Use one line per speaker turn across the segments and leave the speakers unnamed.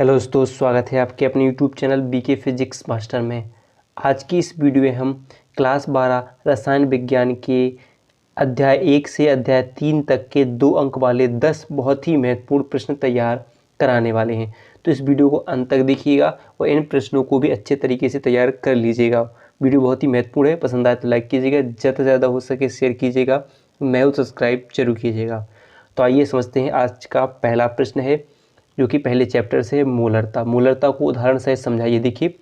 Hello दोस्तों, स्वागत है आपके अपने YouTube channel BK physics master में। आज की इस वीडियो में हम क्लास 12 रसायन विज्ञान के अध्याय 1 से अध्याय 3 तक के 2 अंक वाले 10 बहुत ही महत्वपूर्ण प्रश्न तैयार कराने वाले हैं। तो इस वीडियो को अंत तक देखिएगा और इन प्रश्नों को भी अच्छे तरीके से तैयार कर लीजिएगा। वीडियो बहुत ही महत्वपूर्ण है, पसंद आए तो लाइक कीजिएगा, ज़्यादा से ज़्यादा हो सके शेयर कीजिएगा, मैं सब्सक्राइब जरूर कीजिएगा। तो आइए समझते हैं। आज का पहला प्रश्न है जो कि पहले चैप्टर से है, मोलरता। मोलरता को उदाहरण सहित समझाइए। देखिए,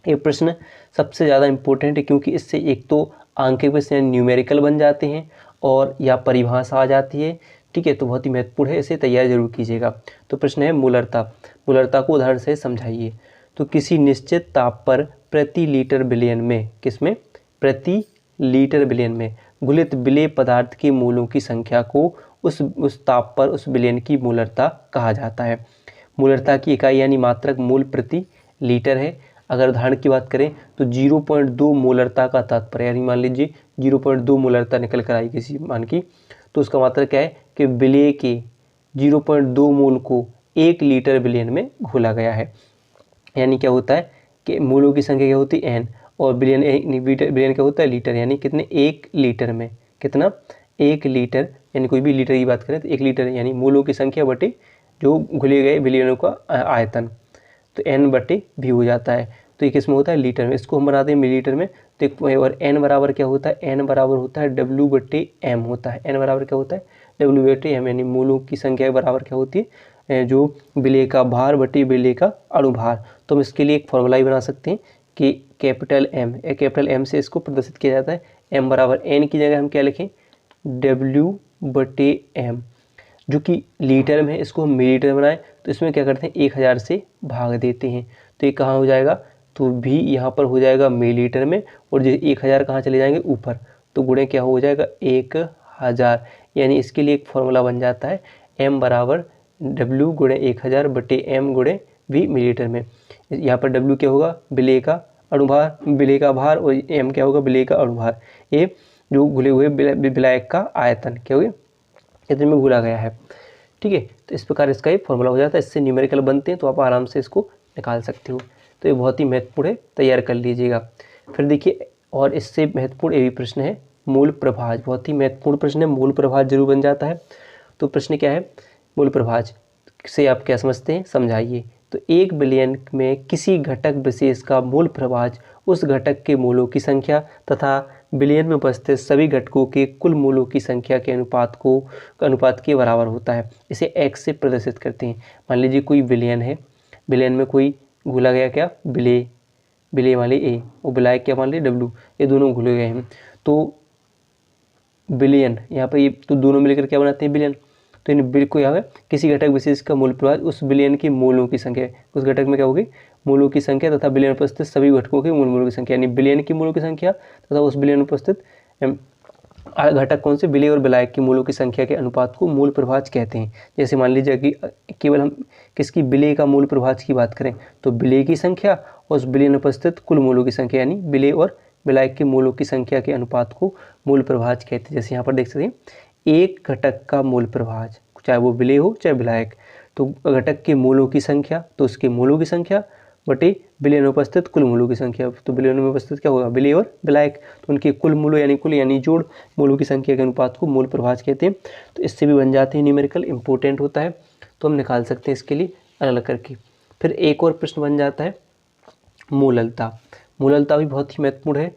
ये प्रश्न सबसे ज़्यादा इम्पोर्टेंट है क्योंकि इससे एक तो अंक के प्रश्न न्यूमेरिकल बन जाते हैं और या परिभाषा आ जाती है। ठीक है, तो बहुत ही महत्वपूर्ण है, इसे तैयार जरूर कीजिएगा। तो प्रश्न है मोलरता। मोलरता को उदाहरण से समझाइए। तो किसी निश्चित ताप पर प्रति लीटर विलयन में, किसमें? प्रति लीटर विलयन में घुलित विलेय पदार्थ के मोलों की संख्या को उस ताप पर उस विलयन की मोलरता कहा जाता है। मोलरता की इकाई यानी मात्रक मोल प्रति लीटर है। अगर उदाहरण की बात करें तो 0.2 मोलरता का तात्पर्य, यानी मान लीजिए 0.2 मोलरता निकल कर आई किसी मान की, तो उसका मतलब क्या है कि विलेय के 0.2 मोल को 1 लीटर विलयन में घोला गया है। यानी क्या होता है कि मोलों की संख्या क्या होती है n, और विलयन क्या होता है लीटर, यानी कितने? 1 लीटर में कितना? 1 लीटर, यानी कोई भी लीटर की बात करें तो 1 लीटर यानी मोलों की संख्या बटे जो घुले गए विलयनों का आयतन, तो n बटे भी हो जाता है। तो ये किस में होता है? लीटर में। इसको हम बनाते हैं मिलीलीटर में। तो और n बराबर क्या होता है? n बराबर होता है W बटे m होता है। n बराबर क्या होता है? W बटे m, यानी मोलों की संख्या बराबर क्या होती है? जो विलेय का भार बटे विलेय का अणुभार। तो हम इसके लिए एक फॉर्मूला ही बना सकते हैं कि कैपिटल M से इसको प्रदर्शित किया जाता है। m बराबर n की जगह हम क्या लिखें? W बटे m, जो कि लीटर में है, इसको हम मिलीलीटर बनाएं तो इसमें क्या करते हैं? 1000 से भाग देते हैं। तो ये कहाँ हो जाएगा? तो भी यहाँ पर हो जाएगा मिलीलीटर में, और जो 1000 कहाँ चले जाएंगे? ऊपर। तो गुणे क्या हो जाएगा? 1000। यानी इसके लिए एक फॉर्मूला बन जाता है m बराबर W गुणे 1000 बटे m गुणे v मिलीलीटर में। यहाँ पर W क्या होगा? विलेय का अणुभार, विलेय का भार, और m क्या होगा? विलेय का अणुभार। ये जो घुले हुए विलायक का आयतन क्या हो गया? इतने में घुला गया है। ठीक है, तो इस प्रकार इसका एक फॉर्मूला हो जाता है। इससे न्यूमेरिकल बनते हैं तो आप आराम से इसको निकाल सकते हो। तो ये बहुत ही महत्वपूर्ण है, तैयार कर लीजिएगा। फिर देखिए, और इससे महत्वपूर्ण ये भी प्रश्न है मूल प्रभाज। बहुत ही महत्वपूर्ण प्रश्न है, मूल प्रभाज जरूर बन जाता है। तो प्रश्न क्या है? मूल प्रभाज से आप क्या समझते हैं, समझाइए। तो एक विलयन में किसी घटक विशेष का मूल प्रभाज उस घटक के मोलों की संख्या तथा विलयन में उपस्थित सभी घटकों के कुल मोलों की संख्या के अनुपात के बराबर होता है। इसे x से प्रदर्शित करते हैं। मान लीजिए कोई विलयन है, विलयन में कोई घुला गया क्या? विलेय वाले A और विलायक क्या मान लीजिए W, ये दोनों घुले गए हैं। तो विलयन यहाँ पर ये तो दोनों मिलकर क्या बनाते हैं? विलयन। तो इन बिल को यहाँ पे किसी घटक विशेष का मूल प्रभाज उस विलयन की मोलों की संख्या, उस घटक में क्या होगी? मोलों की संख्या तथा विलयन में उपस्थित सभी घटकों के मोलों की संख्या, यानी विलयन की मोलों की संख्या तथा उस विलयन में उपस्थित घटक कौन से? विलेय और विलायक की मोलों की संख्या के अनुपात को मूल प्रभाज कहते हैं। जैसे मान लीजिए कि केवल हम किसकी? विलेय का मूल प्रभाज की बात करें तो विलेय की संख्या और उस विलयन में उपस्थित कुल मोलों की संख्या, यानी विलेय और विलायक के मोलों की संख्या के अनुपात को मूल प्रभाज कहते हैं। जैसे यहाँ पर देख सकते हैं, एक घटक का मूल प्रभाज, चाहे वो विलेय हो चाहे विलायक, तो घटक के मोलों की संख्या, तो उसके मोलों की संख्या बटे विलयन में उपस्थित कुल मोलों की संख्या। तो विलयन में उपस्थित क्या होगा? विलेय और विलायक, तो उनके कुल मोलों यानी जोड़ मोलों की संख्या के अनुपात को मूल प्रभाज कहते हैं। तो इससे भी बन जाते हैं न्यूमेरिकल, इंपॉर्टेंट होता है, तो हम निकाल सकते हैं इसके लिए अलग अलग करके। फिर एक और प्रश्न बन जाता है मोललता। मोललता भी बहुत ही महत्वपूर्ण है।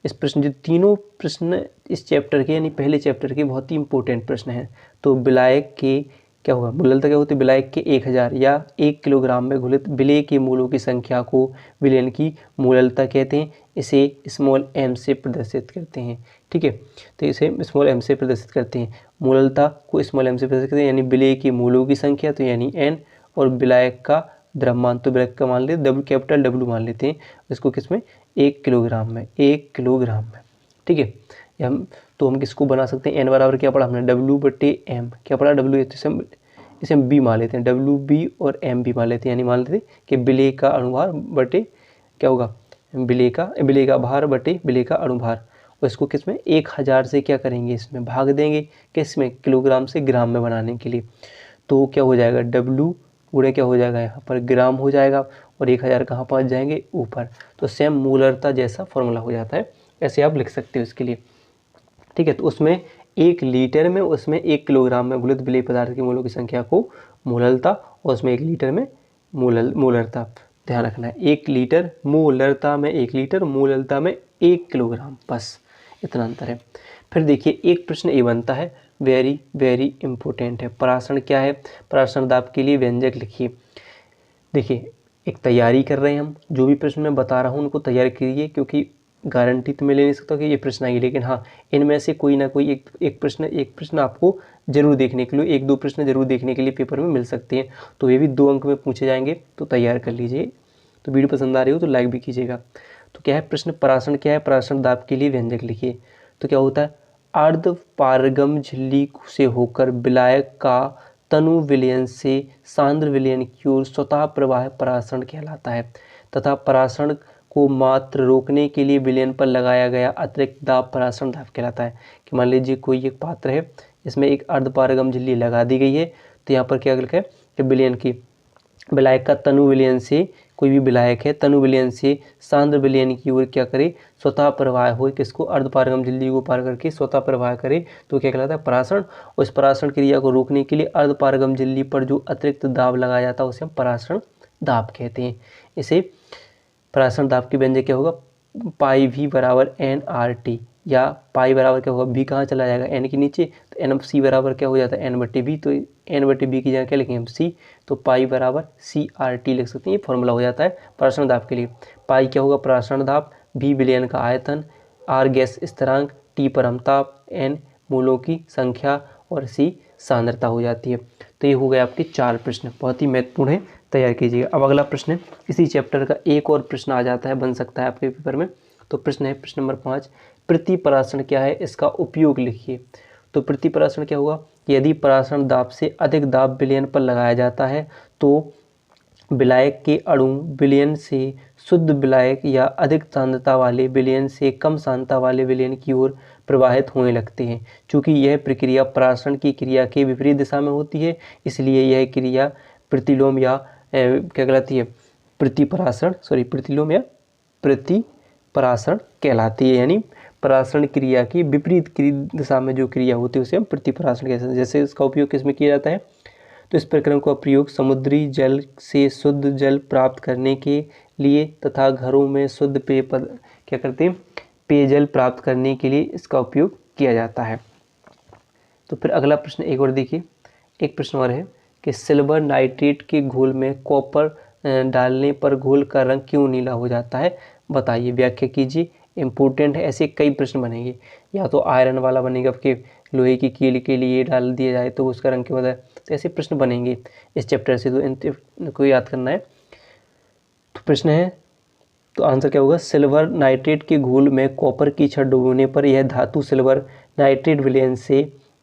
इस प्रश्न जो तीनों प्रश्न इस चैप्टर के यानी पहले चैप्टर के बहुत ही इंपॉर्टेंट प्रश्न हैं। तो विलायक के क्या होगा? मोललता क्या होती है? विलायक के 1000 या 1 किलोग्राम में घुलित विलेय के मोलों की संख्या को विलयन की मोललता कहते हैं। इसे स्मॉल m से प्रदर्शित करते हैं। ठीक है, तो इसे स्मॉल m से प्रदर्शित करते हैं। मोललता को स्मॉल m से प्रदर्शित करते हैं, यानी विलेय की मोलों की संख्या, तो यानी n, और विलायक का द्रव्यमान, तो विलायक का मान लेते W, कैपिटल W मान लेते हैं। इसको किसमें? 1 किलोग्राम में, 1 किलोग्राम में। ठीक है, हम किसको बना सकते हैं? n बराबर क्या पढ़ा हमने? W बटे m। क्या पढ़ा? W, इसे हम B मान लेते हैं, WB और MB मान लेते हैं। यानी मान लेते हैं कि विलेय का अणुभार बटे क्या होगा? विलेय का भार बटे विलेय का अणुभार। और इसको किसमें? 1000 से क्या करेंगे? इसमें भाग देंगे, किसमें? किलोग्राम से ग्राम में बनाने के लिए। तो क्या हो जाएगा? W गुणे क्या हो जाएगा, यहाँ पर ग्राम हो जाएगा और 1000 कहाँ पहुँच जाएंगे, ऊपर। तो सेम मोलरता जैसा फॉर्मूला हो जाता है, ऐसे आप लिख सकते हो इसके लिए। ठीक है, तो उसमें 1 लीटर में, उसमें 1 किलोग्राम में घुलित विलेय पदार्थ की मोलों की संख्या को मोलरता, और उसमें 1 लीटर में मोलरता ध्यान रखना है। 1 लीटर मोलरता में 1 लीटर, मोलरता में 1 किलोग्राम, बस इतना अंतर है। फिर देखिए एक प्रश्न ये बनता है, वेरी वेरी इंपॉर्टेंट है। परासरण क्या है, परासरण दाब के लिए व्यंजक लिखिए। देखिए एक तैयारी कर रहे हैं हम, जो भी प्रश्न मैं बता रहा हूँ उनको तैयार कीजिए, क्योंकि गारंटी तो मैं ले नहीं सकता कि ये प्रश्न आएगी, लेकिन हाँ इनमें से कोई ना कोई एक प्रश्न आपको जरूर देखने के लिए, 1-2 प्रश्न जरूर देखने के लिए पेपर में मिल सकते हैं। तो ये भी 2 अंक में पूछे जाएंगे, तो तैयार कर लीजिए। तो वीडियो पसंद आ रही हो तो लाइक भी कीजिएगा। तो क्या है प्रश्न, परासरण क्या है, परासरण दाब के लिए व्यंजक लिखिए। तो क्या होता है, अर्ध पारगम झिल्ली से होकर विलायक का तनु विलयन से सांद्र विलयन की ओर स्वतः प्रवाह परासरण कहलाता है, तथा परासरण को मात्र रोकने के लिए विलयन पर लगाया गया अतिरिक्त दाब परासरण दाब कहलाता है। कि मान लीजिए कोई एक पात्र है, इसमें एक अर्धपारगम झिल्ली लगा दी गई है, तो यहाँ पर क्या लिखा है कि विलयन की, विलायक का तनु विलयन से, कोई भी विलायक है तनु विलयन से सांद्र विलयन की ओर क्या करे, स्वतः प्रवाह हो, किसको, अर्धपारगम झिल्ली को पार करके स्वतः प्रवाह करे, तो क्या कहलाता है, परासरण। और इस परासरण क्रिया को रोकने के लिए अर्धपारगम झिल्ली पर जो अतिरिक्त दाब लगाया जाता है उसे हम परासरण दाब कहते हैं। इसे परासरण दाब के व्यंजक क्या होगा, पाई भी बराबर NRT, या पाई बराबर क्या होगा, बी कहाँ चला जाएगा, एन के नीचे, तो एन सी बराबर क्या हो जाता है, N/B, तो N/B की जगह क्या लिखेंगे हम, सी, तो पाई बराबर CRT लिख सकते हैं। ये फॉर्मूला हो जाता है परासरण दाब के लिए। पाई क्या होगा, परासरण दाब, बी विलयन का आयतन, आर गैस स्थिरांक, टी परमताप, एन मूलों की संख्या और सी सांद्रता हो जाती है। तो ये हो गए आपके 4 प्रश्न, बहुत ही महत्वपूर्ण है, तैयार कीजिएगा। अब अगला प्रश्न है, इसी चैप्टर का एक और प्रश्न आ जाता है, बन सकता है आपके पेपर में। तो प्रश्न है प्रश्न नंबर 5, प्रतिपरासरण क्या है, इसका उपयोग लिखिए। तो प्रतिपरासरण क्या होगा, यदि परासरण दाब से अधिक दाब विलयन पर लगाया जाता है तो विलायक के अणु विलयन से शुद्ध विलायक या अधिक सांद्रता वाले विलयन से कम सांद्रता वाले विलयन की ओर प्रवाहित होने लगते हैं। चूँकि यह प्रक्रिया परासरण की क्रिया के विपरीत दिशा में होती है, इसलिए यह क्रिया प्रतिलोम या क्या कहलाती है, प्रतिलोम या प्रतिपरासरण कहलाती है। यानी परासरण क्रिया की विपरीत दिशा में जो क्रिया होती है उसे हम प्रतिपरासरण कहते हैं। जैसे इसका उपयोग किसमें किया जाता है, तो इस प्रक्रम का प्रयोग समुद्री जल से शुद्ध जल प्राप्त करने के लिए तथा घरों में शुद्ध पेयजल प्राप्त करने के लिए इसका उपयोग किया जाता है। तो फिर अगला प्रश्न एक और देखिए, एक प्रश्न और है कि सिल्वर नाइट्रेट के घोल में कॉपर डालने पर घोल का रंग क्यों नीला हो जाता है, बताइए, व्याख्या कीजिए। इंपॉर्टेंट है, ऐसे कई प्रश्न बनेंगे। या तो आयरन वाला बनेगा कि लोहे की कील के लिए डाल दिया जाए तो उसका रंग क्यों होता है, तो ऐसे प्रश्न बनेंगे इस चैप्टर से, तो इनको याद करना है। तो प्रश्न है, तो आंसर क्या होगा, सिल्वर नाइट्रेट के घोल में कॉपर की छड़ डुबोने पर यह धातु सिल्वर नाइट्रेट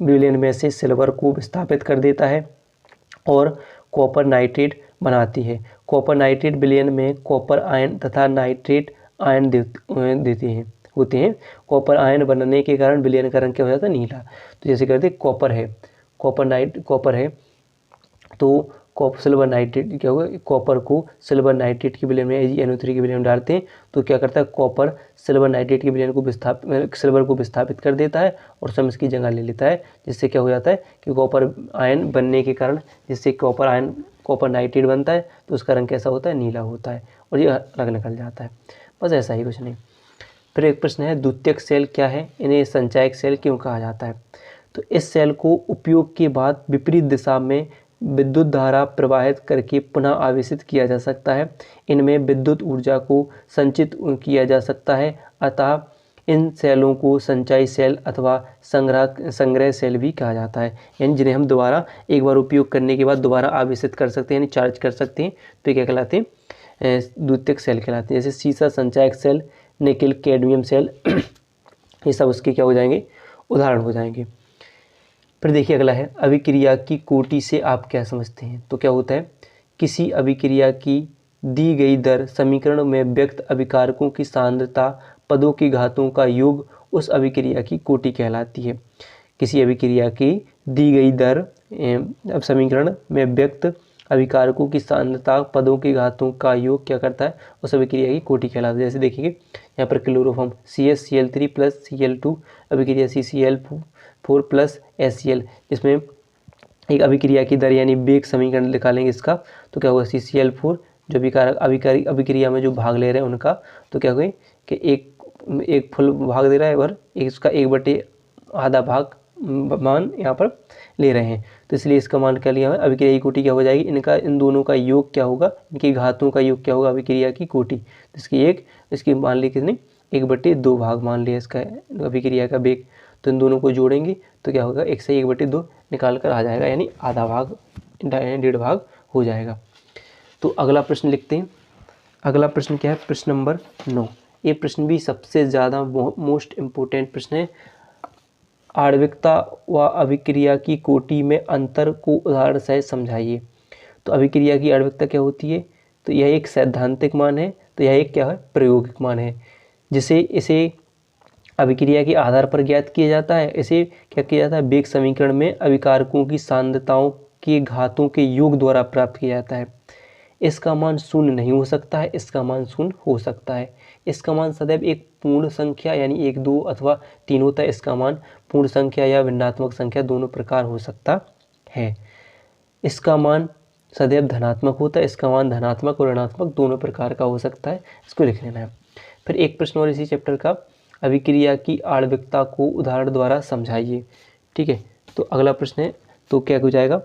विलयन में से सिल्वर को विस्थापित कर देता है और कॉपर नाइट्रेट बनाती है। कॉपर नाइट्रेट विलयन में कॉपर आयन तथा नाइट्रेट आयन होते हैं। कॉपर आयन बनने के कारण विलयन का रंग क्या हो जाता है, नीला। तो जैसे कहते हैं कॉपर है तो सिल्वर नाइट्रेट क्या होगा, कॉपर को सिल्वर नाइट्रेट की विलयन में NO3 की विलयन में डालते हैं तो क्या करता है, कॉपर सिल्वर नाइट्रेट की विलयन को सिल्वर को विस्थापित कर देता है और स्वयं इसकी जगह ले लेता है, जिससे क्या हो जाता है कि कॉपर आयन बनने के कारण, जिससे कॉपर नाइट्रेट बनता है तो उसका रंग कैसा होता है, नीला होता है और ये अलग निकल जाता है। बस ऐसा ही, कुछ नहीं। फिर एक प्रश्न है, द्वितीयक सेल क्या है, इन्हें संचायक सेल क्यों कहा जाता है। तो इस सेल को उपयोग के बाद विपरीत दिशा में विद्युत धारा प्रवाहित करके पुनः आवेशित किया जा सकता है। इनमें विद्युत ऊर्जा को संचित किया जा सकता है, अतः इन सेलों को संचयी सेल अथवा संग्रह सेल भी कहा जाता है। यानी जिन्हें हम दोबारा एक बार उपयोग करने के बाद दोबारा आवेशित कर सकते हैं, यानी चार्ज कर सकते हैं, तो ये क्या कहलाते हैं, द्वितीयक सेल कहलाते हैं। जैसे सीसा संचायक सेल, निकेल कैडमियम सेल, ये सब उसके क्या हो जाएंगे, उदाहरण हो जाएंगे। फिर देखिए अगला है, अभिक्रिया की कोटि से आप क्या समझते हैं। तो क्या होता है, किसी अभिक्रिया की दी गई दर समीकरण में व्यक्त अभिकारकों की सांद्रता पदों की घातों का योग उस अभिक्रिया की कोटि कहलाती है। किसी अभिक्रिया की दी गई दर अब समीकरण में व्यक्त अभिकारकों की सांद्रता पदों के घातों का योग क्या करता है, उस अभिक्रिया की कोटि कहलाता है। जैसे देखेंगे यहाँ पर क्लोरोफॉर्म CH Cl3 + Cl2 अभिक्रिया CCl4 + HCl, जिसमें एक अभिक्रिया की दर यानी वेग समीकरण निकालेंगे इसका, तो क्या होगा CCl4 जो अभिक्रिया में जो भाग ले रहे हैं उनका, तो क्या होगा कि एक फुल भाग दे रहा है और इसका 1/आधा भाग मान यहाँ पर ले रहे हैं, तो इसलिए इसका मान क्या लिया है, अभिक्रिया की कोटि क्या हो जाएगी, इन दोनों का योग क्या होगा, इनकी घातों का योग क्या होगा अभिक्रिया की कोटि, इसकी मान ली कितनी 1/2 भाग मान लिया इसका अभिक्रिया का वेग, तो इन दोनों को जोड़ेंगे तो क्या होगा 1 से 1/2 निकाल कर आ जाएगा, यानी आधा भाग 1.5 भाग हो जाएगा। तो अगला प्रश्न लिखते हैं। अगला प्रश्न क्या है, प्रश्न नंबर 9। ये प्रश्न भी सबसे ज़्यादा मोस्ट इम्पोर्टेंट प्रश्न है। आणविकता व अभिक्रिया की कोटि में अंतर को उदाहरण सहित समझाइए। तो अभिक्रिया की आणविकता क्या होती है, तो यह एक सैद्धांतिक मान है, तो यह एक क्या है प्रायोगिक मान है, इसे अभिक्रिया के आधार पर ज्ञात किया जाता है। इसे क्या किया जाता है, वेग समीकरण में अभिकारकों की सांद्रताओं के घातों के योग द्वारा प्राप्त किया जाता है। इसका मान शून्य नहीं हो सकता है, इसका मान शून्य हो सकता है। इसका मान सदैव एक पूर्ण संख्या यानी 1, 2 अथवा 3 होता है। इसका मान पूर्ण संख्या या भिन्नात्मक संख्या दोनों प्रकार हो सकता है। इसका मान सदैव धनात्मक होता है, इसका मान धनात्मक और ऋणात्मक दोनों प्रकार का हो सकता है, इसको लिख लेना है। फिर एक प्रश्न और इसी चैप्टर का, अभिक्रिया की आणविकता को उदाहरण द्वारा समझाइए। ठीक है, तो अगला प्रश्न है, तो क्या हो जाएगा,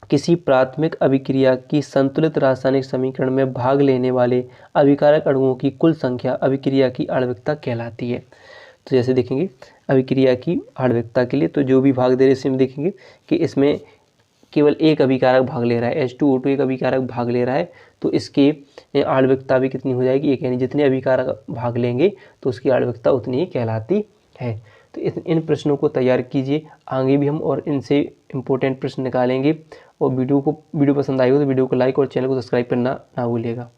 किसी प्राथमिक अभिक्रिया की संतुलित रासायनिक समीकरण में भाग लेने वाले अभिकारक अणुओं की कुल संख्या अभिक्रिया की आणविकता कहलाती है। तो जैसे देखेंगे अभिक्रिया की आणविकता के लिए, तो जो भी भाग दे रहे हैं इसमें देखेंगे कि इसमें केवल एक अभिकारक भाग ले रहा है, H2O2 एक अभिकारक भाग ले रहा है, तो इसकी आणविकता भी कितनी हो जाएगी, एक, यानी जितने अभिकारक भाग लेंगे तो उसकी आणविकता उतनी ही कहलाती है। तो इन प्रश्नों को तैयार कीजिए, आगे भी हम और इनसे इम्पोर्टेंट प्रश्न निकालेंगे। और वीडियो पसंद आई हो तो वीडियो को लाइक और चैनल को सब्सक्राइब करना ना भूलिएगा।